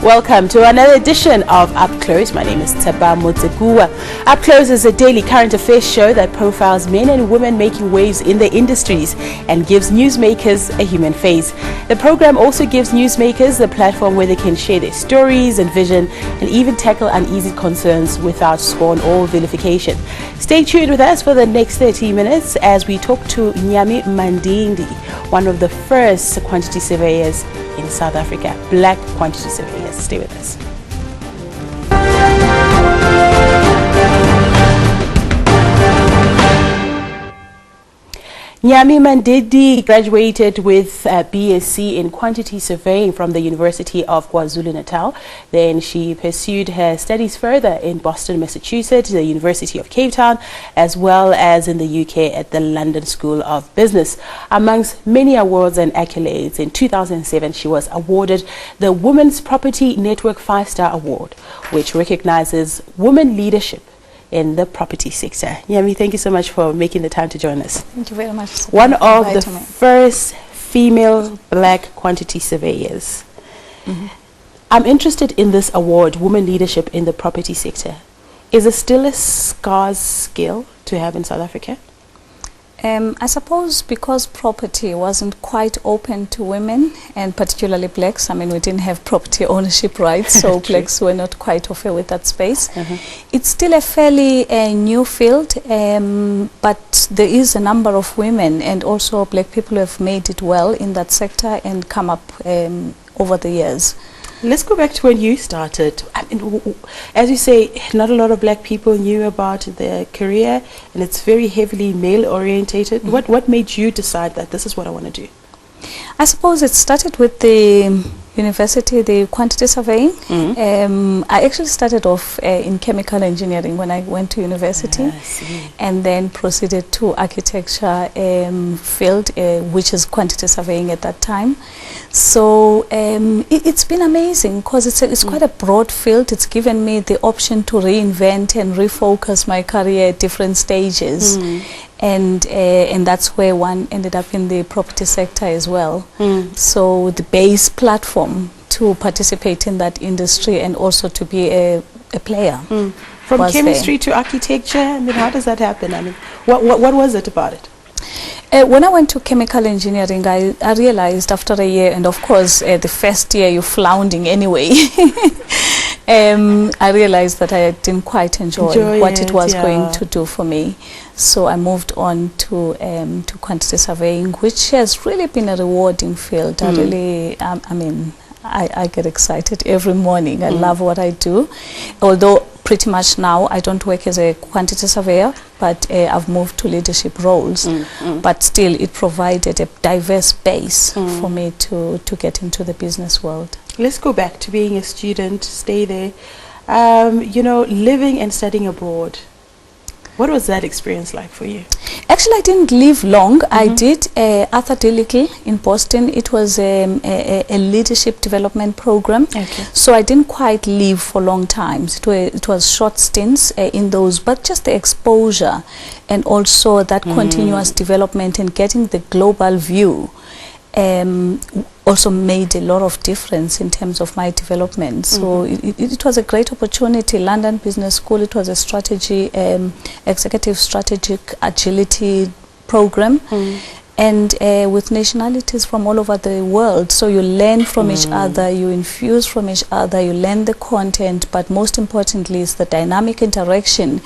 Welcome to another edition of Up Close. My name is Tseba Motsegua. Up Close is a daily current affairs show that profiles men and women making waves in their industries and gives newsmakers a human face. The program also gives newsmakers a platform where they can share their stories and vision and even tackle uneasy concerns without scorn or vilification. Stay tuned with us for the next 30 minutes as we talk to Nyami Mandindi, one of the first quantity surveyors in South Africa, black quantity surveyors. Stay with us. Nyami Mandindi graduated with a BSc in quantity surveying from the University of KwaZulu-Natal. Then she pursued her studies further in Boston, Massachusetts, the University of Cape Town, as well as in the UK at the London School of Business. Amongst many awards and accolades, in 2007 she was awarded the Women's Property Network 5-Star Award, which recognizes women leadership in the property sector. Nyami, thank you so much for making the time to join us. Thank you very much. One of the first female black quantity surveyors. I'm interested in this award, Women Leadership in the Property Sector. Is it still a scarce skill to have in South Africa? I suppose because property wasn't quite open to women, and particularly blacks. I mean, we didn't have property ownership rights, so blacks were not quite au fait with that space. It's still a fairly new field, but there is a number of women and also black people who have made it well in that sector and come up over the years. Let's go back to when you started. I mean, as you say, not a lot of black people knew about their career, and it's very heavily male orientated. What made you decide that this is what I want to do? I suppose it started with the university, the quantity surveying. I actually started off in chemical engineering when I went to university, and then proceeded to architecture field, which is quantity surveying at that time. So it's been amazing because it's quite a broad field. It's given me the option to reinvent and refocus my career at different stages. And that's where one ended up in the property sector as well. So the base platform to participate in that industry and also to be a player. From chemistry to architecture, I mean, how does that happen? I mean, what was it about it? When I went to chemical engineering, I realized after a year, and of course the first year you're floundering anyway, I realized that I didn't quite enjoy what it was going to do for me. So I moved on to quantity surveying, which has really been a rewarding field. I really, I mean, I get excited every morning. I love what I do. Although pretty much now I don't work as a quantity surveyor, but I've moved to leadership roles. But still it provided a diverse base for me to get into the business world. Let's go back to being a student, stay there. You know, living and studying abroad. What was that experience like for you? Actually, I didn't live long. I did Arthur D. Little in Boston. It was a leadership development program. So I didn't quite live for long times. It was short stints in those, but just the exposure and also that continuous development and getting the global view also made a lot of difference in terms of my development. So it was a great opportunity. London Business School, it was a strategy, executive strategic agility program, and with nationalities from all over the world. So you learn from each other, you infuse from each other, you learn the content, but most importantly is the dynamic interaction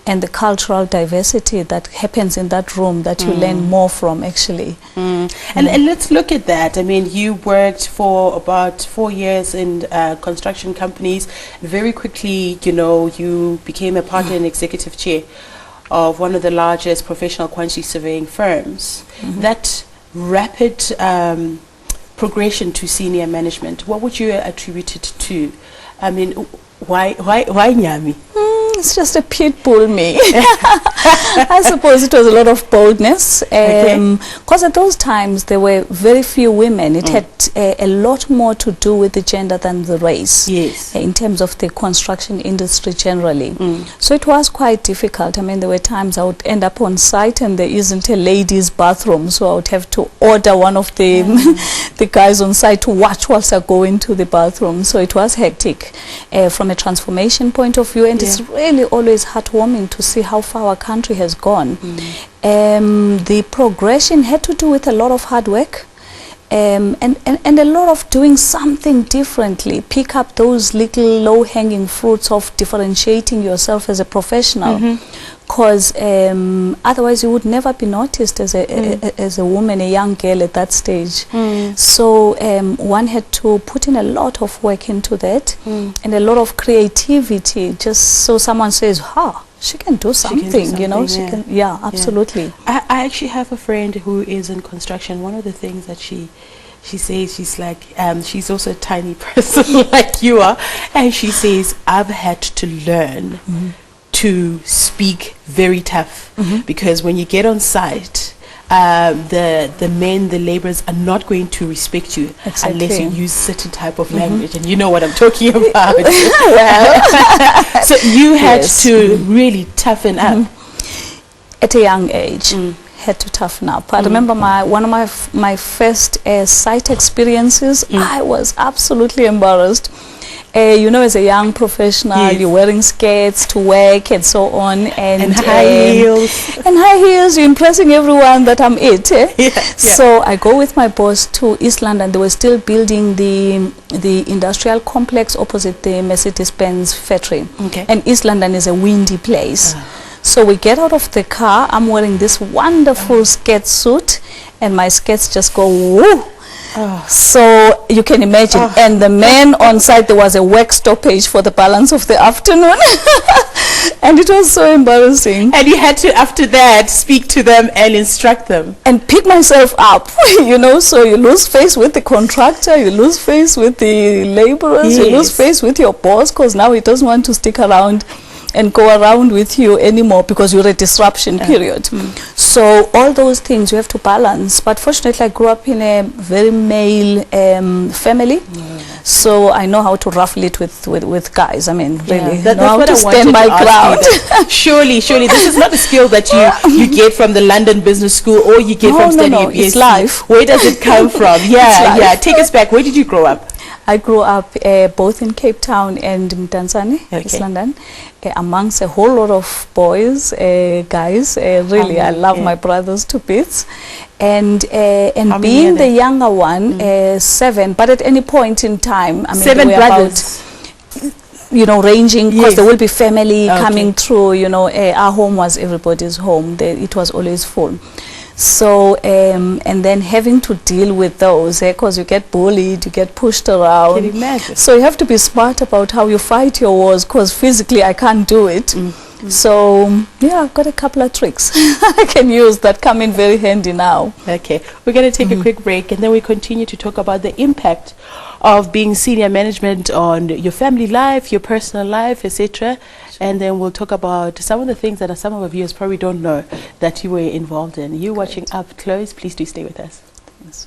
and the cultural diversity that happens in that room that you learn more from, actually. And let's look at that. I mean, you worked for about 4 years in construction companies. Very quickly, you know, you became a partner and executive chair of one of the largest professional quantity surveying firms. That rapid progression to senior management, what would you attribute it to? I mean, why Nyami? it's just a pit bull me. I suppose it was a lot of boldness, because at those times there were very few women. It had a lot more to do with the gender than the race, in terms of the construction industry generally. So it was quite difficult. I mean, there were times I would end up on site and there isn't a ladies' bathroom, so I would have to order one of the the guys on site to watch whilst I go into the bathroom. So it was hectic from a transformation point of view, and it's really always heartwarming to see how far our country has gone. The progression had to do with a lot of hard work, and a lot of doing something differently. Pick up those little low-hanging fruits of differentiating yourself as a professional, because otherwise you would never be noticed as a woman, a young girl at that stage. So one had to put in a lot of work into that, and a lot of creativity, just so someone says, ha, she can do something, you know, she can, absolutely. I actually have a friend who is in construction. One of the things that she says, she's like, she's also a tiny person like you are, and she says, I've had to learn to speak very tough, because when you get on site, the men, the laborers are not going to respect you unless you use certain type of language, and you know what I'm talking about. So you had to really toughen up at a young age. Had to toughen up. I remember one of my first site experiences. I was absolutely embarrassed. You know, as a young professional, you're wearing skirts to work and so on, and high heels. And high heels, you're impressing everyone that I'm it. So I go with my boss to East London. They were still building the industrial complex opposite the Mercedes-Benz factory. And East London is a windy place. So we get out of the car. I'm wearing this wonderful skirt suit, and my skirts just go woo. So you can imagine, and the men on site, there was a work stoppage for the balance of the afternoon. And it was so embarrassing. And you had to, after that, speak to them and instruct them. And pick myself up, you know, so you lose face with the contractor, you lose face with the laborers, you lose face with your boss, because now he doesn't want to stick around and go around with you anymore because you're a disruption period. So all those things you have to balance. But fortunately I grew up in a very male family, so I know how to ruffle it with guys. I mean, really, that's know how what to I stand my ground. Surely this is not a skill that you get from the London Business School, or you get from studying at BSc. It's life. Where does it come from? Take us back. Where did you grow up? I grew up both in Cape Town and Mdantsane, East London, amongst a whole lot of boys, guys. Really, I love my brothers to bits. And being the younger one, 7, but at any point in time, I mean, 7 brothers. You know, ranging, because there will be family coming through, you know. Our home was everybody's home. It was always full. So, and then having to deal with those, because you get bullied, you get pushed around. Can you imagine? So you have to be smart about how you fight your wars, because physically I can't do it. So, yeah, I've got a couple of tricks I can use that come in very handy now. Okay, we're going to take a quick break, and then we continue to talk about the impact of being senior management on your family life, your personal life, etc. And then we'll talk about some of the things that some of our viewers probably don't know that you were involved in. You're watching Up Close. Please do stay with us. Yes.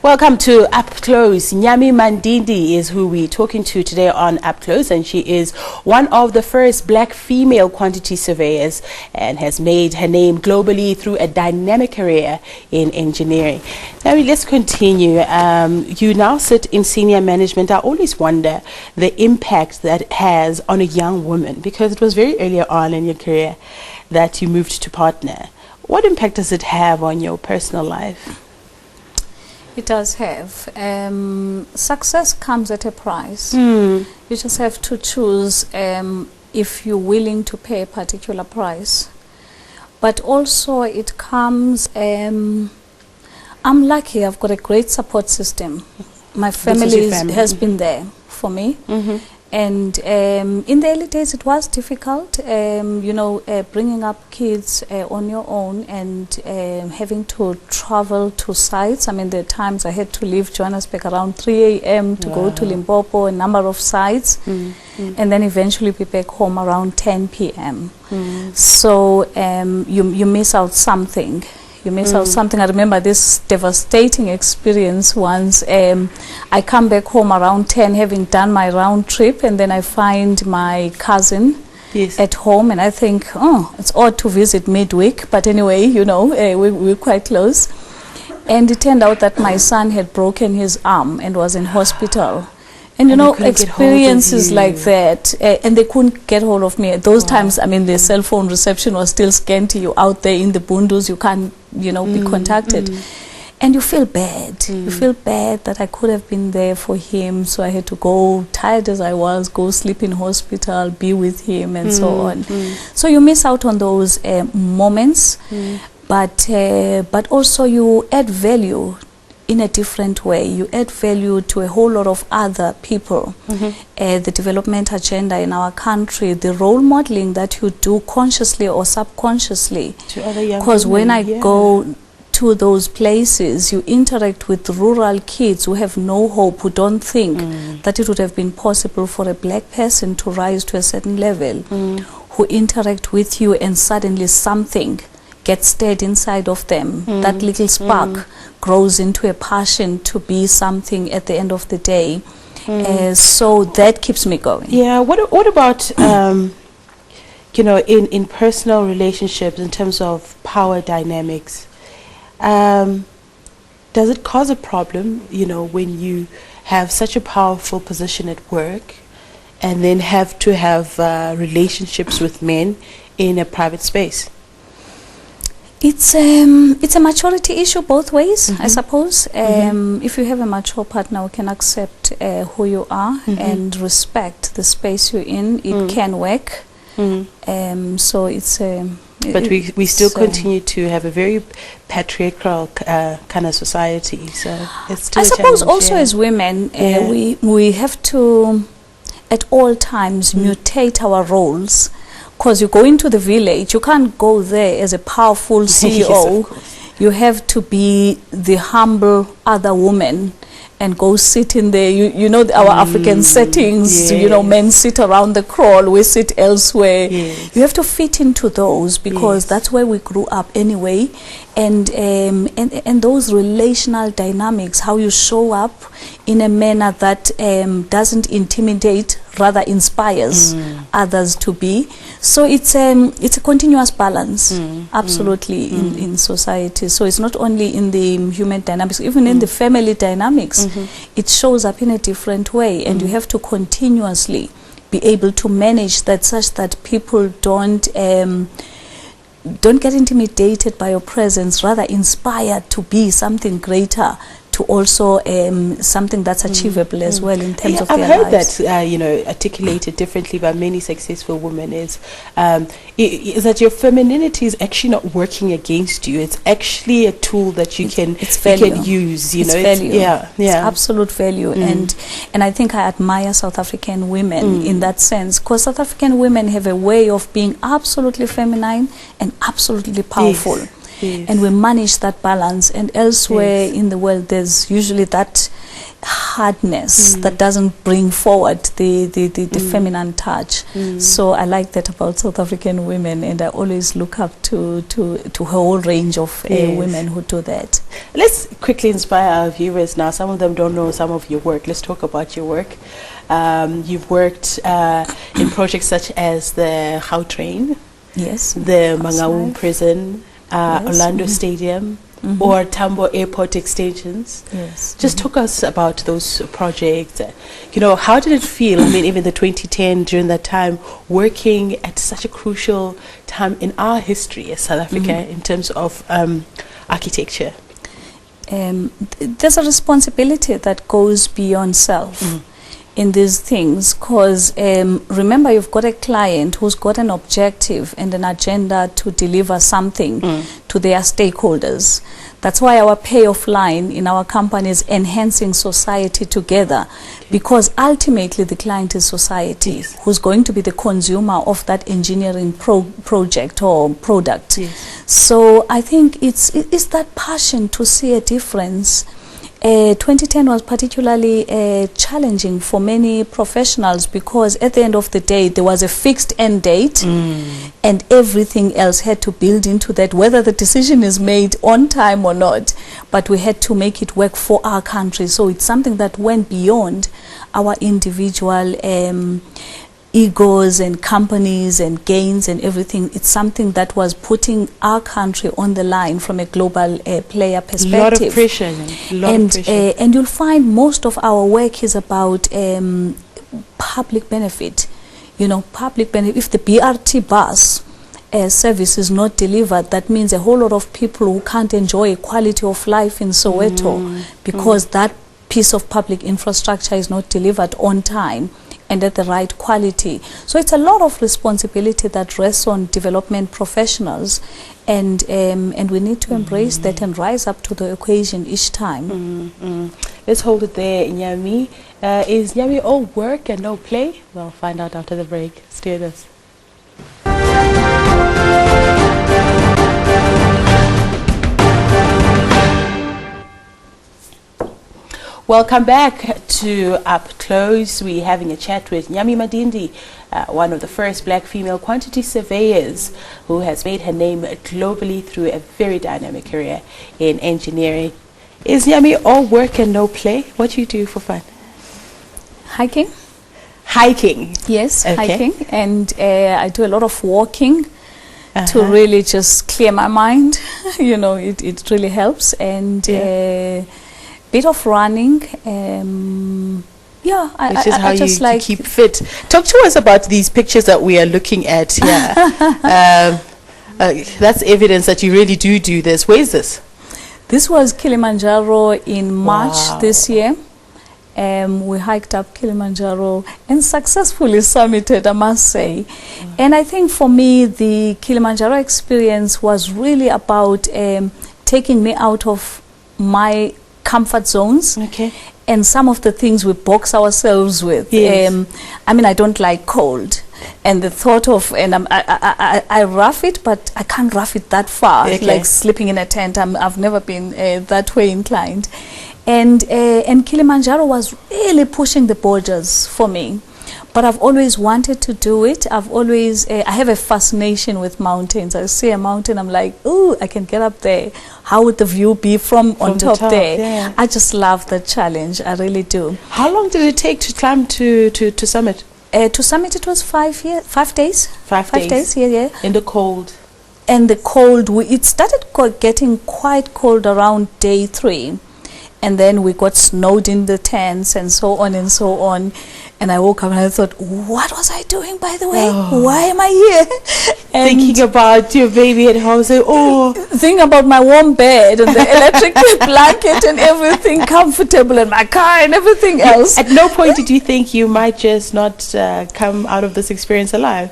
Welcome to Up Close. Nyami Mandindi is who we're talking to today on Up Close, and she is one of the first black female quantity surveyors and has made her name globally through a dynamic career in engineering. Now let's continue. You now sit in senior management. I always wonder the impact that it has on a young woman, because it was very earlier on in your career that you moved to partner. What impact does it have on your personal life? It does have. Success comes at a price. You just have to choose if you're willing to pay a particular price. But also it comes, I'm lucky. I've got a great support system. My family has been there for me. And in the early days, it was difficult, bringing up kids on your own and having to travel to sites. I mean, there are times I had to leave Johannesburg around 3 a.m. to go to Limpopo, a number of sites, and then eventually be back home around 10 p.m. So you miss out something. You miss out something. I remember this devastating experience once. I come back home around 10, having done my round trip, and then I find my cousin at home, and I think, oh, it's odd to visit midweek, but anyway, we're quite close. And it turned out that my son had broken his arm and was in hospital. And experiences like that, and they couldn't get hold of me. At those times, I mean, the cell phone reception was still scanty. You're out there in the bundles, you can't, be contacted. And you feel bad. You feel bad that I could have been there for him, so I had to go, tired as I was, go sleep in hospital, be with him, and so on. So you miss out on those moments, but also you add value in a different way. You add value to a whole lot of other people. The development agenda in our country, the role modeling that you do consciously or subconsciously. To other young Because when I go to those places, you interact with rural kids who have no hope, who don't think that it would have been possible for a black person to rise to a certain level, who interact with you and suddenly something gets stirred inside of them. That little spark grows into a passion to be something at the end of the day. So that keeps me going. Yeah. What about in personal relationships, in terms of power dynamics? Does it cause a problem, when you have such a powerful position at work and then have to have relationships with men in a private space? It's a maturity issue both ways, I suppose. If you have a mature partner who can accept who you are and respect the space you're in, it can work. So it's but we still continue to have a very patriarchal kind of society. So it's still I suppose also as women, we have to at all times mutate our roles. Because you go into the village, you can't go there as a powerful CEO. You have to be the humble other woman and go sit in there. Our African settings, men sit around the crawl, we sit elsewhere. You have to fit into those because that's where we grew up anyway. And those relational dynamics, how you show up in a manner that doesn't intimidate, rather inspires others to be. So it's a continuous balance, absolutely, in society. So it's not only in the human dynamics, even in the family dynamics, it shows up in a different way, and you have to continuously be able to manage that such that people don't get intimidated by your presence, rather inspired to be something greater, to also something that's achievable as well in terms of their lives. I've heard that articulated differently by many successful women is that your femininity is actually not working against you. It's actually a tool that you can use. It's absolute value, and I think I admire South African women in that sense, because South African women have a way of being absolutely feminine and absolutely powerful. And we manage that balance, and elsewhere in the world there's usually that hardness that doesn't bring forward the feminine touch. So I like that about South African women, and I always look up to a whole range of women who do that. Let's quickly inspire our viewers now. Some of them don't know some of your work. Let's talk about your work. You've worked in projects such as the Gautrain, the Mangaung prison, Orlando Stadium, or Tambo Airport extensions. Just talk us about those projects. How did it feel? I mean, even the 2010, during that time, working at such a crucial time in our history as South Africa in terms of architecture. There's a responsibility that goes beyond self. in these things, because remember, you've got a client who's got an objective and an agenda to deliver something to their stakeholders. That's why our payoff line in our company is enhancing society together, because ultimately the client is society, who's going to be the consumer of that engineering project or product. So I think it's that passion to see a difference. 2010 was particularly challenging for many professionals, because at the end of the day there was a fixed end date and everything else had to build into that, whether the decision is made on time or not, but we had to make it work for our country. So it's something that went beyond our individual egos and companies and gains and everything. It's something that was putting our country on the line from a global player perspective. A lot of pressure. And you'll find most of our work is about public benefit. You know, public benefit. If the BRT bus service is not delivered, that means a whole lot of people who can't enjoy a quality of life in Soweto because that piece of public infrastructure is not delivered on time and at the right quality. So it's a lot of responsibility that rests on development professionals, and we need to embrace that and rise up to the occasion each time. Let's hold it there, Nyami. Is Nyami all work and no play? We'll find out after the break. Stay with us. Welcome back to Up Close. We're having a chat with Nyami Mandindi, one of the first black female quantity surveyors who has made her name globally through a very dynamic career in engineering. Is Nyami all work and no play? What do you do for fun? Hiking. Hiking? Yes, okay. Hiking. And I do a lot of walking to really just clear my mind. You know, it really helps. And bit of running, which is how you just like keep fit. Talk to us about these pictures that we are looking at here. That's evidence that you really do this. Where is this? This was Kilimanjaro in March this year. We hiked up Kilimanjaro and successfully summited, I must say. And I think for me, the Kilimanjaro experience was really about taking me out of my comfort zones and some of the things we box ourselves with. I mean, I don't like cold, and the thought of, and I rough it, but I can't rough it that far, like sleeping in a tent. I've never been that way inclined, and Kilimanjaro was really pushing the borders for me. But I've always wanted to do it. I've always, I have a fascination with mountains. I see a mountain, I'm like, ooh, I can get up there. How would the view be from on top there? Yeah. I just love the challenge. I really do. How long did it take to climb to summit? To summit, it was 5 days. 5 days, yeah. In the cold? And the cold, it started getting quite cold around day 3. And then we got snowed in the tents and so on and so on. And I woke up and I thought, what was I doing, by the way? Why am I here? And thinking about your baby at home, say, thinking about my warm bed and the electric blanket and everything comfortable in my car and everything else. At no point did you think you might just not come out of this experience alive?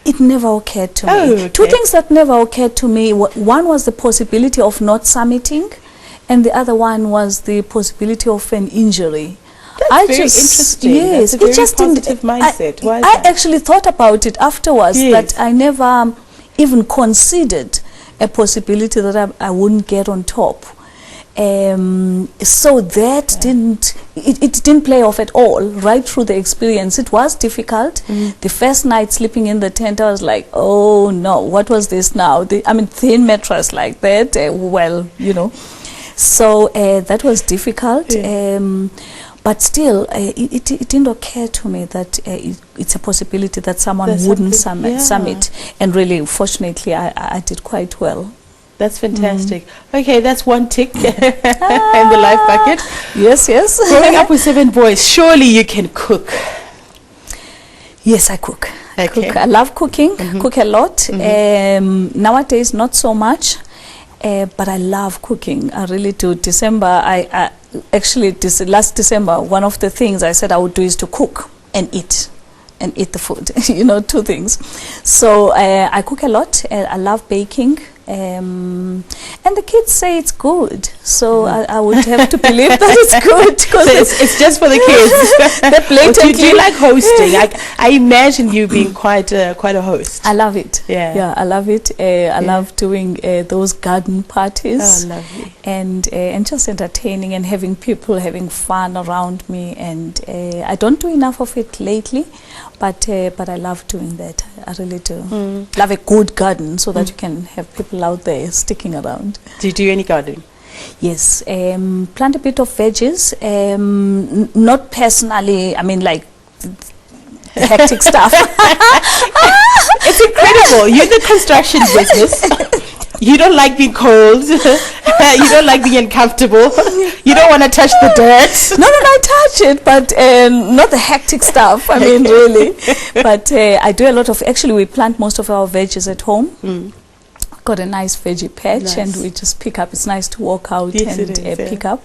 It never occurred to me. Two things that never occurred to me. One was the possibility of not summiting, and the other one was the possibility of an injury. That's very interesting. Yes, that's a very positive mindset. Why is I that? actually thought about it afterwards, that I never even considered a possibility that I wouldn't get on top. So that didn't play off at all right through the experience. It was difficult. The first night sleeping in the tent, I was like, oh no, what was this now? I mean, thin mattress like that. Well, you know. So that was difficult. But still, it didn't occur to me that it's a possibility that someone wouldn't summit. And really, fortunately, I did quite well. That's fantastic. Okay, that's one tick in the life bucket. Yes. Growing up with 7 boys, surely you can cook. Yes, I cook. I love cooking, cook a lot. Nowadays, not so much. But I love cooking. I really do. December, actually last December, one of the things I said I would do is to cook and eat the food. You know, two things. So I cook a lot. I love baking. And the kids say it's good, so I would have to believe that it's good. So it's just for the kids. They blatantly. Do you like hosting? I imagine you being quite a host. I love it. Yeah, I love it. I love doing those garden parties. Oh, lovely. And just entertaining and having people having fun around me. And I don't do enough of it lately, but I love doing that. I really do. Love a good garden so that you can have people out there sticking around. Do you do any gardening? Yes, plant a bit of veggies. Not personally. I mean, like hectic stuff. It's incredible. You're in the construction business. You don't like being cold. You don't like being uncomfortable. You don't want to touch the dirt. No, I touch it, but not the hectic stuff. I mean, really. But I do a lot of. Actually, we plant most of our veggies at home. Got a nice veggie patch, and we just pick up. It's nice to walk out and pick up.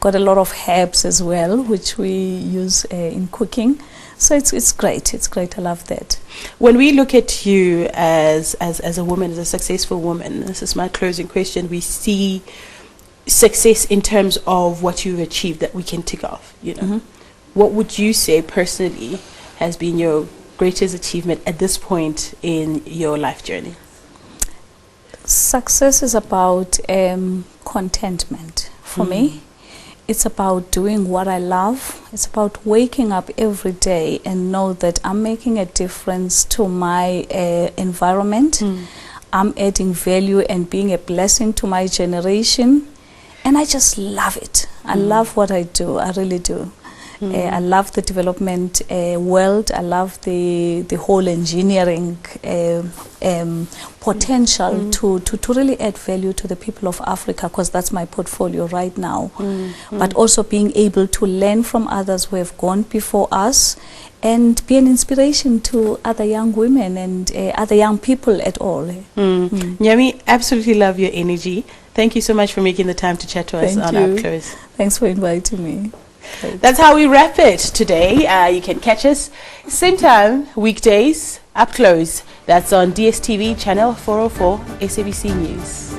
Got a lot of herbs as well, which we use in cooking. So it's great. It's great. I love that. When we look at you as a woman, as a successful woman, this is my closing question. We see success in terms of what you've achieved that we can tick off. You know, what would you say personally has been your greatest achievement at this point in your life journey? Success is about contentment for me. It's about doing what I love. It's about waking up every day and know that I'm making a difference to my environment. I'm adding value and being a blessing to my generation. And I just love it. I love what I do. I really do. I love the development world. I love the whole engineering potential to really add value to the people of Africa, because that's my portfolio right now. But also being able to learn from others who have gone before us and be an inspiration to other young women and other young people at all. Nyami, absolutely love your energy. Thank you so much for making the time to chat to us on Up Close. Thanks for inviting me. That's how we wrap it today. You can catch us same time, weekdays, Up Close. That's on DSTV channel 404, SABC News.